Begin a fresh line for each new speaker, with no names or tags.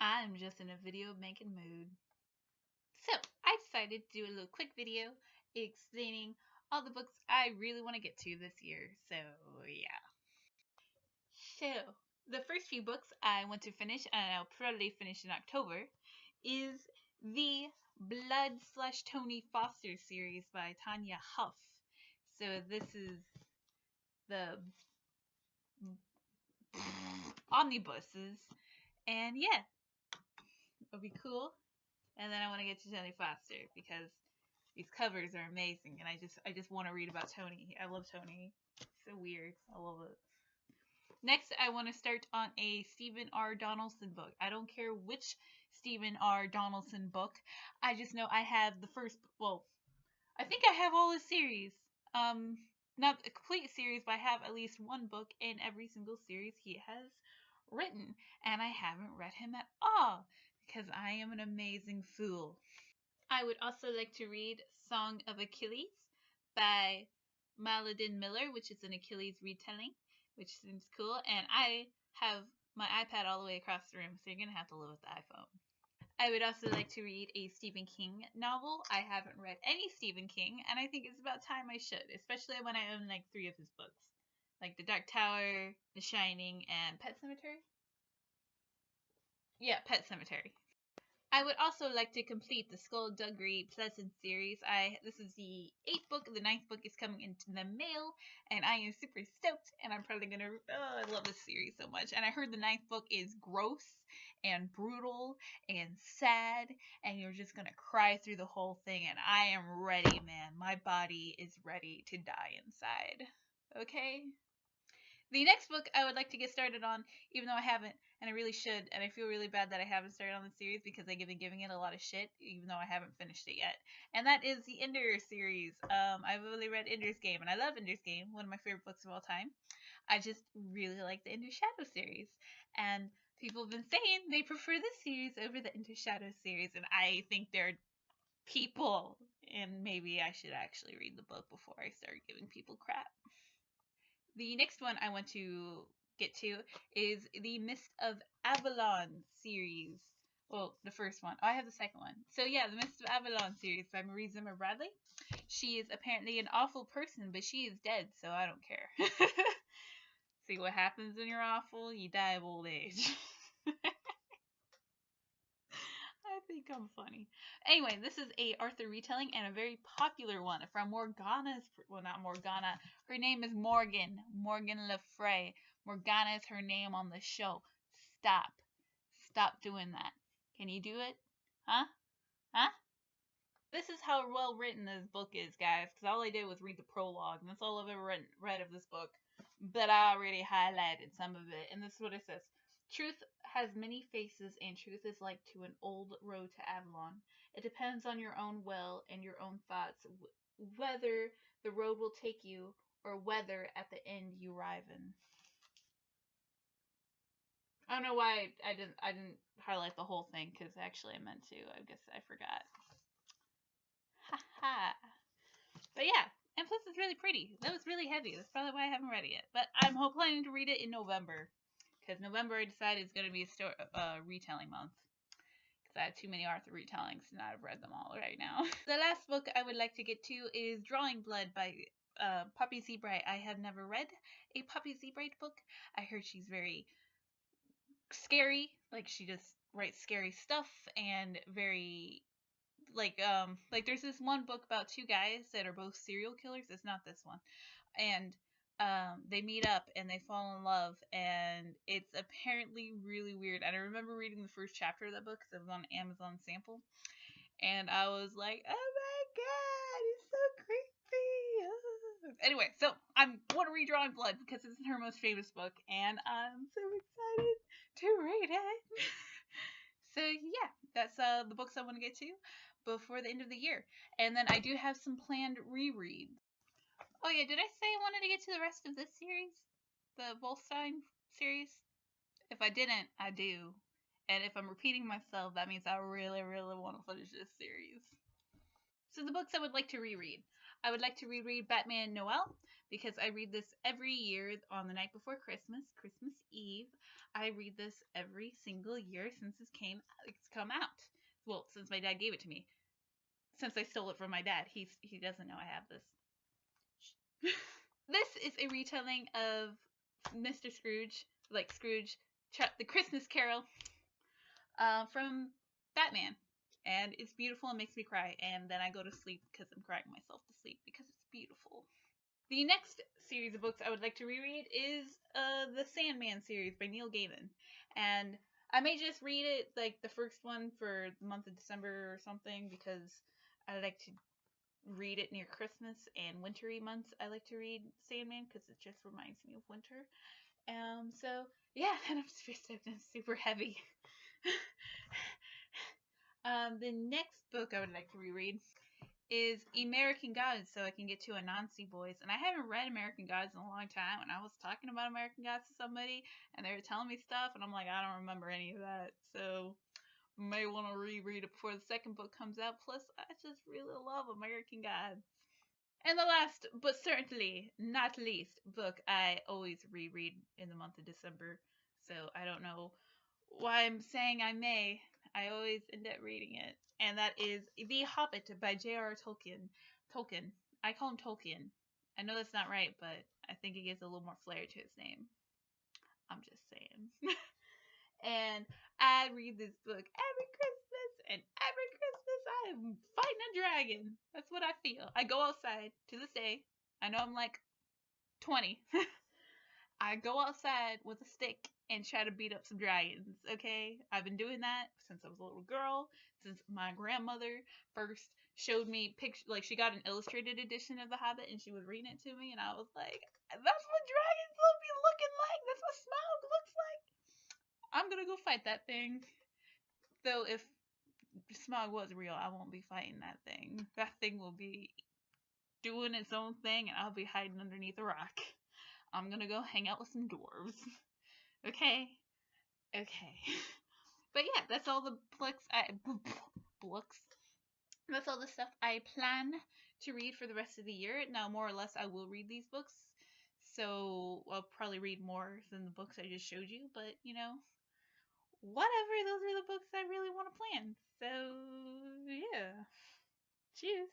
I'm just in a video making mood. So, I decided to do a little quick video explaining all the books I really want to get to this year. So, yeah. So, the first few books I want to finish, and I'll probably finish in October, is the Blood/Tony Foster series by Tanya Huff. So, this is the omnibuses, and yeah, it'll be cool. And then I want to get to Tony Foster because these covers are amazing, and I just want to read about Tony. I love Tony. So weird. I love it. Next, I want to start on a Stephen R. Donaldson book. I don't care which Stephen R. Donaldson book. I just know I have the first. Well, I think I have all the series. Not a complete series, but I have at least one book in every single series he has written, and I haven't read him at all because I am an amazing fool. I would also like to read Song of Achilles by Maladin Miller, which is an Achilles retelling, which seems cool. And I have my iPad all the way across the room, so you're going to have to live with the iPhone. I would also like to read a Stephen King novel. I haven't read any Stephen King, and I think it's about time I should, especially when I own like 3 of his books. Like The Dark Tower, The Shining, and Pet Sematary. Yeah, Pet Sematary. I would also like to complete the Skullduggery Pleasant series. This is the 8th book. The 9th book is coming into the mail, and I am super stoked. And I'm probably gonna. Oh, I love this series so much. And I heard the 9th book is gross and brutal and sad, and you're just gonna cry through the whole thing. And I am ready, man. My body is ready to die inside. Okay. The next book I would like to get started on, even though I haven't, and I really should, and I feel really bad that I haven't started on the series because I've been giving it a lot of shit, even though I haven't finished it yet. And that is the Ender series. I've only read Ender's Game, and I love Ender's Game, one of my favorite books of all time. I just really like the Ender Shadow series, and people have been saying they prefer this series over the Ender Shadow series, and I think they're people, and maybe I should actually read the book before I start giving people crap. The next one I want to get to is the Mist of Avalon series. Well, the first one. Oh, I have the second one. So yeah, the Mist of Avalon series by Marie Zimmer Bradley. She is apparently an awful person, but she is dead, so I don't care. See what happens when you're awful? You die of old age. I think I'm funny. Anyway, this is a Arthur retelling and a very popular one from Morgana's. Well, not Morgana. Her name is Morgan. Morgan Le Fay. Morgana is her name on the show. Stop. Stop doing that. Can you do it? Huh? Huh? This is how well written this book is, guys. Because all I did was read the prologue, and that's all I've ever read of this book. But I already highlighted some of it, and this is what it says. Truth has many faces, and truth is like to an old road to Avalon. It depends on your own will and your own thoughts, whether the road will take you or whether at the end you arrive in. I don't know why I didn't highlight the whole thing because actually I meant to. I guess I forgot. Ha ha. But yeah, and plus it's really pretty. That was really heavy. That's probably why I haven't read it yet. But I'm planning to read it in November. Because November I decided is going to be a retelling month. Because I have too many Arthur retellings and I've read them all right now. The last book I would like to get to is Drawing Blood by Poppy Sebright. I have never read a Poppy Sebright book. I heard she's very scary. Like she just writes scary stuff and very like there's this one book about 2 guys that are both serial killers. It's not this one. And they meet up and they fall in love, and it's apparently really weird. And I remember reading the first chapter of that book because it was on Amazon Sample, and I was like, oh my god, it's so creepy. Anyway, so I want to read Drawing Blood because it's her most famous book, and I'm so excited to read it. So yeah, that's the books I want to get to before the end of the year. And then I do have some planned rereads. Oh yeah, did I say I wanted to get to the rest of this series? The Wolfstein series? If I didn't, I do. And if I'm repeating myself, that means I really, really want to finish this series. So the books I would like to reread. I would like to reread Batman Noel because I read this every year on the night before Christmas, Christmas Eve. I read this every single year since it's come out. Well, since my dad gave it to me. Since I stole it from my dad, he doesn't know I have this. This is a retelling of Mr. Scrooge, like Scrooge, the Christmas Carol, from Batman. And it's beautiful and makes me cry. And then I go to sleep because I'm crying myself to sleep because it's beautiful. The next series of books I would like to reread is the Sandman series by Neil Gaiman. And I may just read it, like the first one for the month of December or something, because I like to read it near Christmas and wintry months. I like to read Sandman because it just reminds me of winter. So yeah, and I'm super heavy. The next book I would like to reread is American Gods, so I can get to Anansi Boys. And I haven't read American Gods in a long time, and I was talking about American Gods to somebody, and they were telling me stuff, and I'm like, I don't remember any of that, so may want to reread it before the second book comes out. Plus, I just really love American Gods. And the last, but certainly not least, book I always reread in the month of December, so I don't know why I'm saying I may. I always end up reading it, and that is The Hobbit by J.R.R. Tolkien. Tolkien. I call him Tolkien. I know that's not right, but I think it gives a little more flair to his name. I'm just saying. And I read this book every Christmas, and every Christmas I'm fighting a dragon. That's what I feel. I go outside to this day. I know I'm like 20. I go outside with a stick and try to beat up some dragons, okay? I've been doing that since I was a little girl, since my grandmother first showed me pictures. Like, she got an illustrated edition of The Hobbit, and she was reading it to me, and I was like, that's what dragons will be looking like! That's what Smaug looks like! I'm gonna go fight that thing. Though, if Smaug was real, I won't be fighting that thing. That thing will be doing its own thing, and I'll be hiding underneath a rock. I'm gonna go hang out with some dwarves. Okay? Okay. But yeah, that's all the books. That's all the stuff I plan to read for the rest of the year. Now, more or less, I will read these books. So I'll probably read more than the books I just showed you. But, you know, whatever. Those are the books I really want to plan. So, yeah. Cheers.